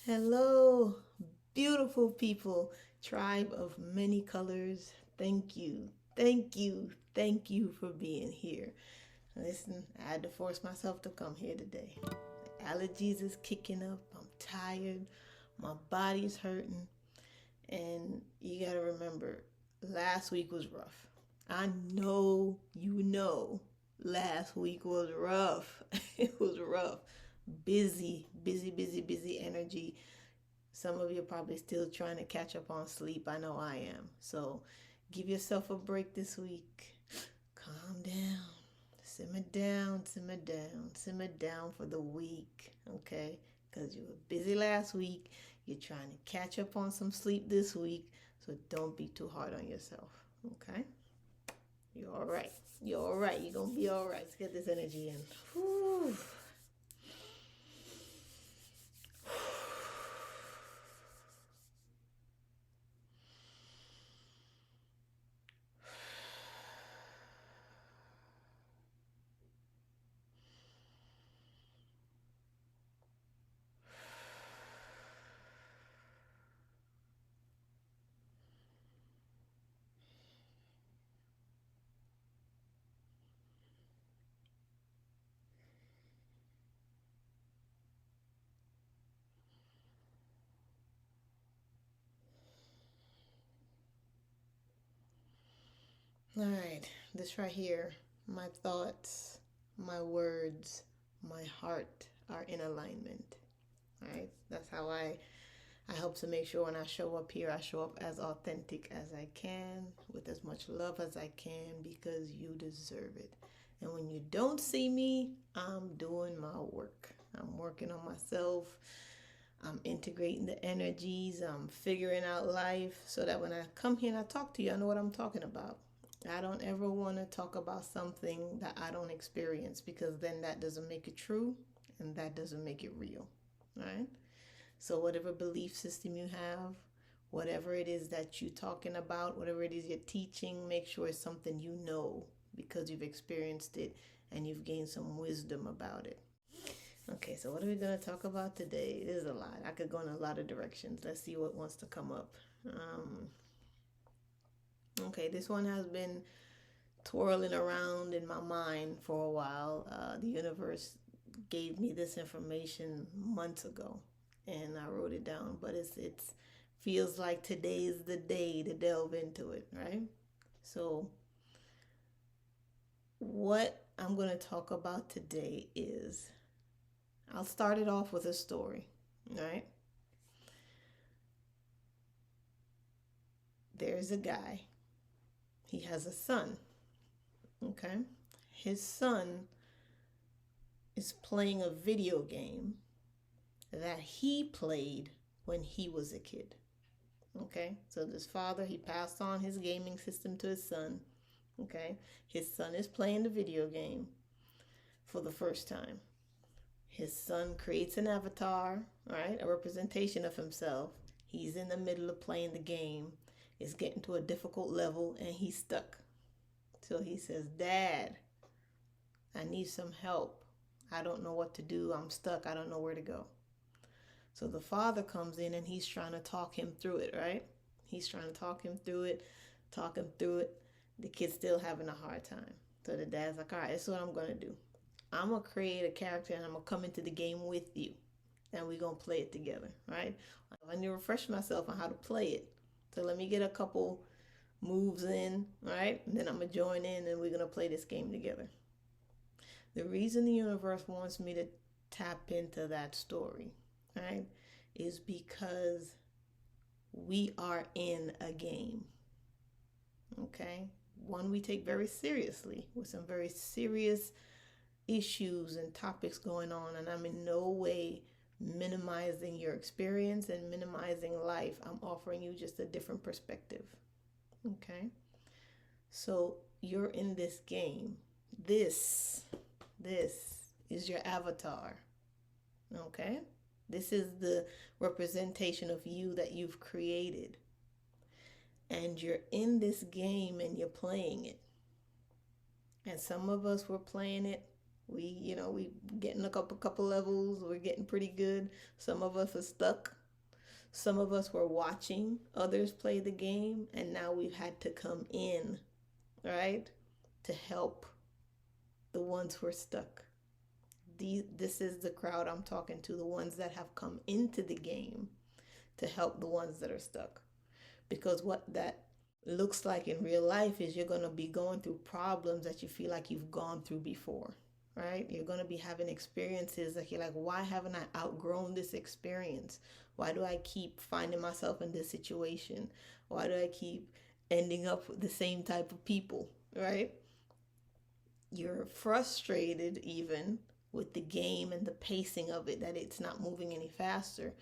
Hello, beautiful people, tribe of many colors. Thank you, thank you, thank you for being here. Listen, I had to force myself to come here today. The allergies is kicking up. I'm tired. My body's hurting. And you got to remember, last week was rough. I know you know last week was rough. It was rough. Busy, busy, busy, busy energy. Some of you are probably still trying to catch up on sleep. I know I am. So give yourself a break this week. Calm down. Simmer down, simmer down, simmer down for the week. Okay? Because you were busy last week. You're trying to catch up on some sleep this week. So don't be too hard on yourself. Okay? You're all right. You're all right. You're going to be all right. Let's get this energy in. Whew. All right, this right here, my thoughts, my words, my heart are in alignment. All right, that's how I help to make sure when I show up here, I show up as authentic as I can, with as much love as I can, because you deserve it. And when you don't see me, I'm doing my work. I'm working on myself. I'm integrating the energies. I'm figuring out life so that when I come here and I talk to you, I know what I'm talking about. I don't ever want to talk about something that I don't experience, because then that doesn't make it true and that doesn't make it real. Right? So, whatever belief system you have, whatever it is that you're talking about, whatever it is you're teaching, make sure it's something you know because you've experienced it and you've gained some wisdom about it. Okay, so what are we going to talk about today? There's a lot. I could go in a lot of directions. Let's see what wants to come up. Okay, this one has been twirling around in my mind for a while. The universe gave me this information months ago, and I wrote it down. But it's feels like today is the day to delve into it, right? So, what I'm going to talk about today is I'll start it off with a story, right? There's a guy. He has a son, okay? His son is playing a video game that he played when he was a kid. Okay, so this father, he passed on his gaming system to his son. Okay, his son is playing the video game for the first time. His son creates an avatar, right, a representation of himself. He's in the middle of playing the game. It's getting to a difficult level and he's stuck. So he says, Dad, I need some help. I don't know what to do. I'm stuck. I don't know where to go. So the father comes in and he's trying to talk him through it, right? He's trying to talk him through it, talk him through it. The kid's still having a hard time. So the dad's like, all right, this is what I'm going to do. I'm going to create a character and I'm going to come into the game with you. And we're going to play it together, right? I need to refresh myself on how to play it. So let me get a couple moves in, right? And then I'm going to join in and we're going to play this game together. The reason the universe wants me to tap into that story, right, is because we are in a game. Okay? One we take very seriously, with some very serious issues and topics going on, and I'm in no way minimizing your experience and minimizing life. I'm offering you just a different perspective. Okay? So you're in this game. This is your avatar. Okay? This is the representation of you that you've created. And you're in this game and you're playing it. And some of us were playing it We getting a couple levels. We're getting pretty good. Some of us are stuck. Some of us were watching others play the game, and now we've had to come in, right, to help the ones who are stuck. This is the crowd I'm talking to, the ones that have come into the game to help the ones that are stuck. Because what that looks like in real life is you're going to be going through problems that you feel like you've gone through before, right? You're going to be having experiences that you're like, why haven't I outgrown this experience? Why do I keep finding myself in this situation? Why do I keep ending up with the same type of people, right? You're frustrated even with the game and the pacing of it, that it's not moving any faster,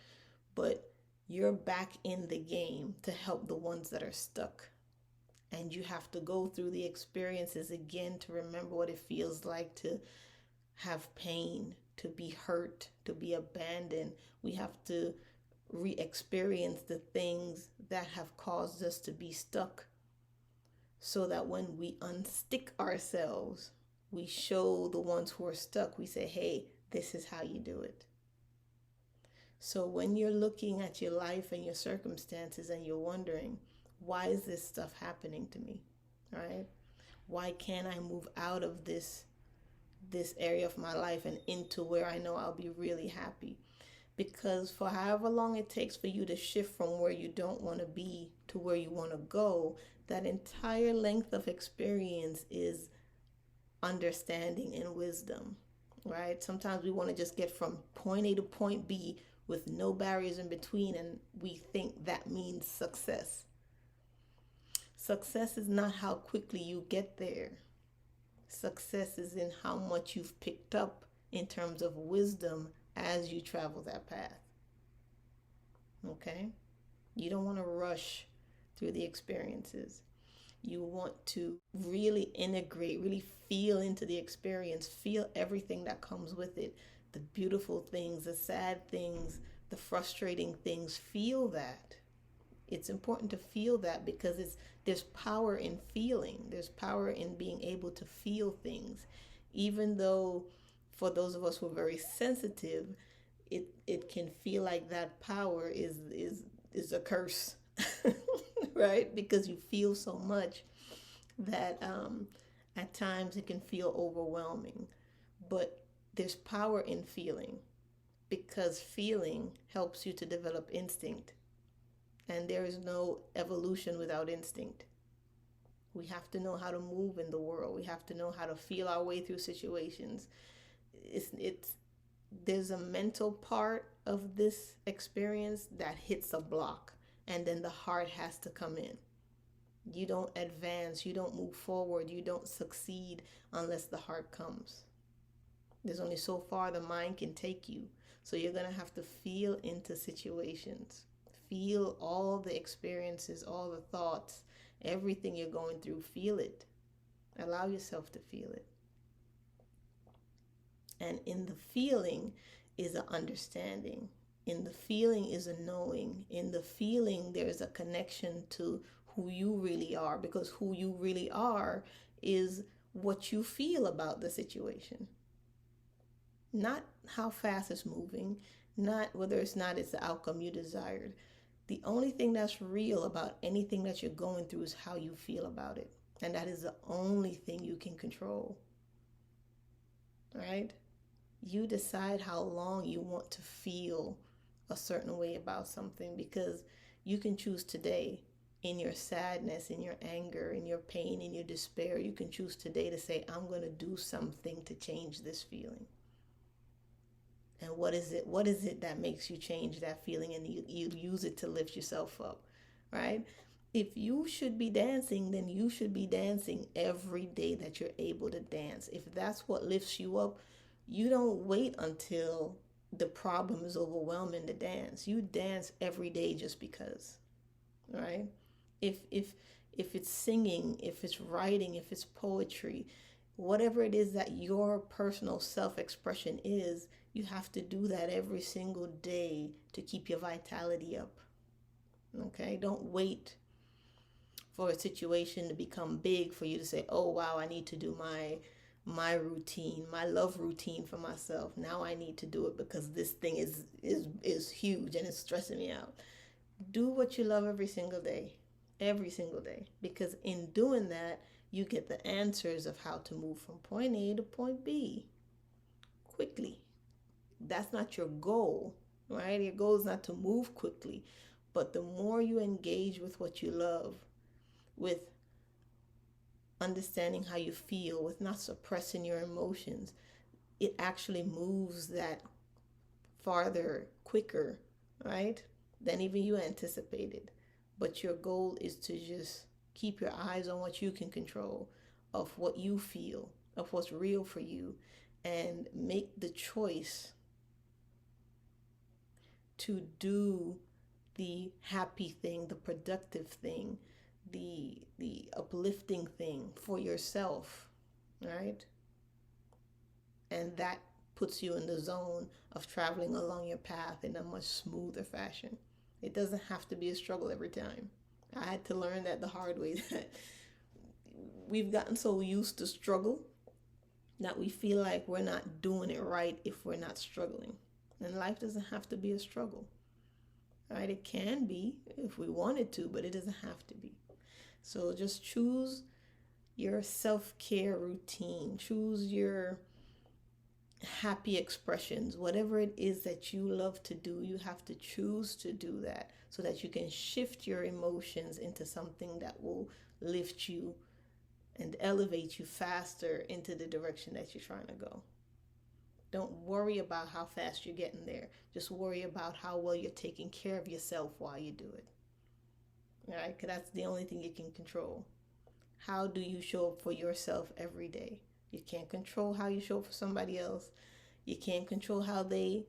but you're back in the game to help the ones that are stuck. And you have to go through the experiences again to remember what it feels like to have pain, to be hurt, to be abandoned. We have to re experience the things that have caused us to be stuck, so that when we unstick ourselves, we show the ones who are stuck, we say, hey, this is how you do it. So when you're looking at your life and your circumstances and you're wondering, why is this stuff happening to me? Right? Why can't I move out of this area of my life and into where I know I'll be really happy? Because for however long it takes for you to shift from where you don't want to be to where you want to go, that entire length of experience is understanding and wisdom, right? Sometimes we want to just get from point A to point B with no barriers in between, and we think that means success. Success is not how quickly you get there. Success is in how much you've picked up in terms of wisdom as you travel that path. Okay? You don't want to rush through the experiences. You want to really integrate, really feel into the experience, feel everything that comes with it, the beautiful things, the sad things, the frustrating things. Feel that. It's important to feel that because there's power in feeling. There's power in being able to feel things. Even though for those of us who are very sensitive, it can feel like that power is a curse. Right? Because you feel so much that at times it can feel overwhelming. But there's power in feeling, because feeling helps you to develop instinct. And there is no evolution without instinct. We have to know how to move in the world. We have to know how to feel our way through situations. It's there's a mental part of this experience that hits a block, and then the heart has to come in. You don't advance, you don't move forward, you don't succeed unless the heart comes. There's only so far the mind can take you. So you're going to have to feel into situations. Feel all the experiences, all the thoughts, everything you're going through. Feel it. Allow yourself to feel it. And in the feeling is an understanding. In the feeling is a knowing. In the feeling, there's a connection to who you really are, because who you really are is what you feel about the situation. Not how fast it's moving, not whether it's the outcome you desired. The only thing that's real about anything that you're going through is how you feel about it. And that is the only thing you can control. Right? You decide how long you want to feel a certain way about something, because you can choose today, in your sadness, in your anger, in your pain, in your despair, you can choose today to say, I'm going to do something to change this feeling. And what is it? What is it that makes you change that feeling? And you use it to lift yourself up, right? If you should be dancing, then you should be dancing every day that you're able to dance. If that's what lifts you up, you don't wait until the problem is overwhelming to dance. You dance every day just because, right? If it's singing, if it's writing, if it's poetry, whatever it is that your personal self-expression is, you have to do that every single day to keep your vitality up. Okay? Don't wait for a situation to become big for you to say, oh wow, I need to do my routine, my love routine for myself. Now I need to do it because this thing is huge and it's stressing me out. Do what you love every single day. Every single day. Because in doing that, you get the answers of how to move from point A to point B quickly. That's not your goal, right? Your goal is not to move quickly. But the more you engage with what you love, with understanding how you feel, with not suppressing your emotions, it actually moves that farther, quicker, right? Than even you anticipated. But your goal is to just keep your eyes on what you can control, of what you feel, of what's real for you, and make the choice to do the happy thing, the productive thing, the uplifting thing for yourself, right? And that puts you in the zone of traveling along your path in a much smoother fashion. It doesn't have to be a struggle every time. I had to learn that the hard way, that we've gotten so used to struggle that we feel like we're not doing it right if we're not struggling. And life doesn't have to be a struggle, right? It can be if we wanted to, but it doesn't have to be. So just choose your self-care routine. Choose your happy expressions. Whatever it is that you love to do, you have to choose to do that so that you can shift your emotions into something that will lift you and elevate you faster into the direction that you're trying to go. Don't worry about how fast you're getting there. Just worry about how well you're taking care of yourself while you do it. All right? Because that's the only thing you can control. How do you show up for yourself every day? You can't control how you show up for somebody else. You can't control how they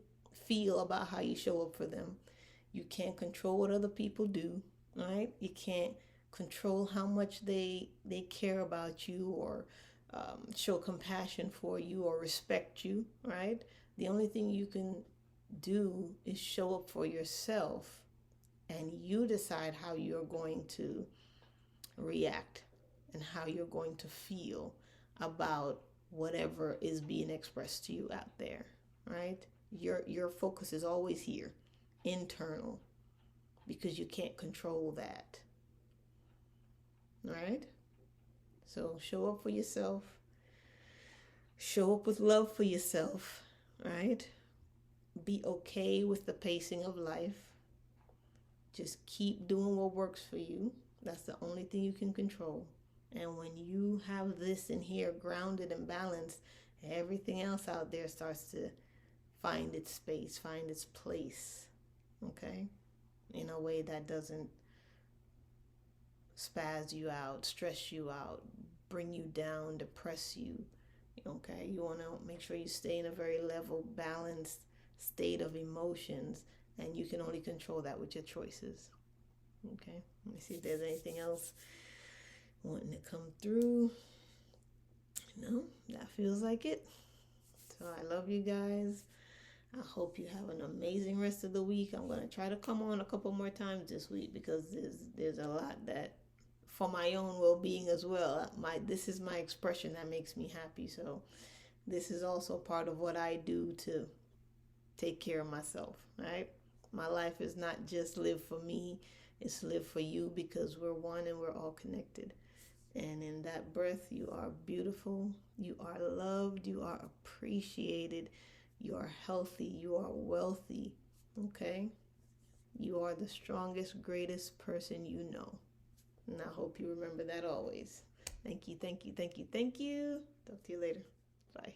feel about how you show up for them. You can't control what other people do, right? You can't control how much they care about you, or show compassion for you or respect you, right? The only thing you can do is show up for yourself, and you decide how you're going to react and how you're going to feel about whatever is being expressed to you out there, right? Your focus is always here, internal, because you can't control that. All right? So show up for yourself. Show up with love for yourself, right? Be okay with the pacing of life. Just keep doing what works for you. That's the only thing you can control. And when you have this in here grounded and balanced, everything else out there starts to find its space, find its place, okay? In a way that doesn't spaz you out, stress you out, bring you down, depress you, okay? You want to make sure you stay in a very level, balanced state of emotions, and you can only control that with your choices, okay? Let me see if there's anything else wanting to come through. No, that feels like it. So I love you guys. I hope you have an amazing rest of the week. I'm going to try to come on a couple more times this week because there's a lot that, for my own well-being as well. This is my expression that makes me happy. So this is also part of what I do to take care of myself, right? My life is not just live for me, it's live for you, because we're one and we're all connected. And in that breath, you are beautiful, you are loved, you are appreciated, you are healthy, you are wealthy, okay? You are the strongest, greatest person you know. And I hope you remember that always. Thank you, thank you, thank you, thank you. Talk to you later. Bye.